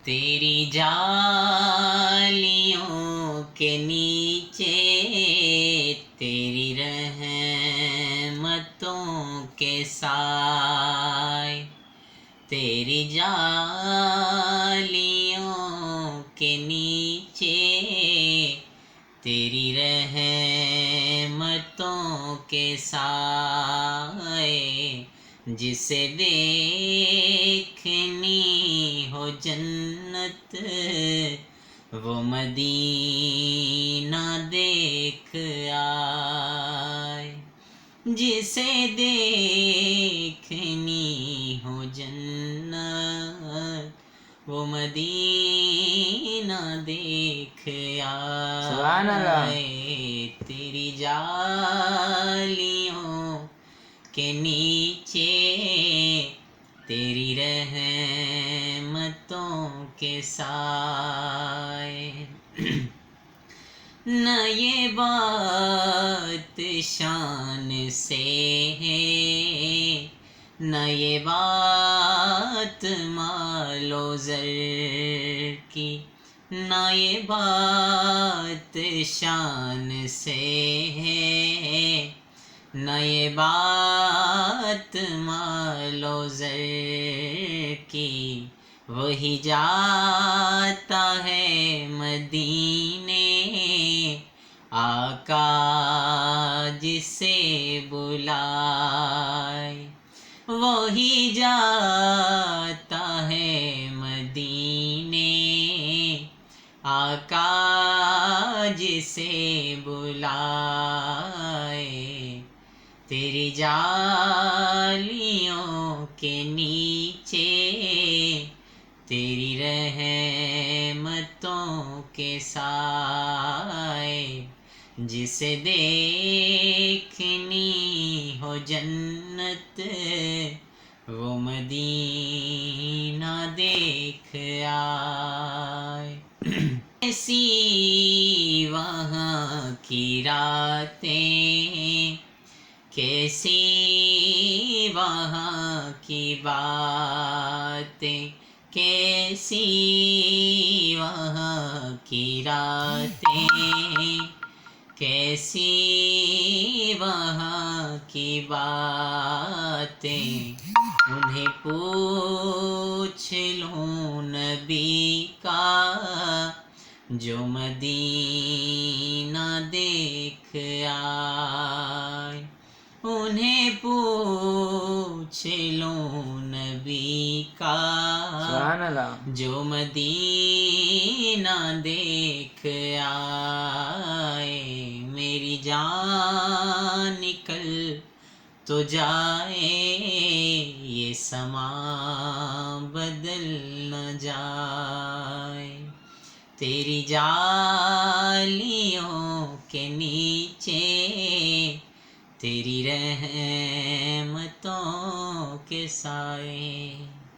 تیری جالیوں کے نیچے تیری رحمتوں کے سائے، تیری جالیوں کے نیچے تیری رحمتوں کے سائے، جسے دیکھنی ہو جنت وہ مدینہ دیکھ آئے، جسے دیکھنی ہو جنت وہ مدینہ دیکھ سبحان اللہ۔ آئے، تیری جالیوں کے نیچے تیری رحمتوں کے سائے۔ نہ یہ بات شان سے ہے، نہ یہ بات مال و زر کی، نہ یہ بات شان سے ہے، نہ یہ بات مال و زر کی، وہی جاتا ہے مدینے آقا جسے بلائے، وہی جاتا ہے مدینے آقا جسے بلائے، تیری جالیوں کے نیچے تیری رحمتوں کے سائے، جسے دیکھنی ہو جنت وہ مدینہ دیکھ آئے۔ ایسی وہاں کی راتیں، کیسی وہاں کی باتیں، کیسی وہاں کی راتیں، کیسی وہاں کی باتیں، انہیں پوچھ لوں نبی کا جو مدینہ دیکھ آئے، انہیں پوچھ لوں نبی کا سبحان اللہ۔ جو مدینہ دیکھ آئے، میری جان نکل تو جائے یہ سما بدل نہ جائے، تیری جالیوں کے نیچے تیری رحمتوں کے سائے۔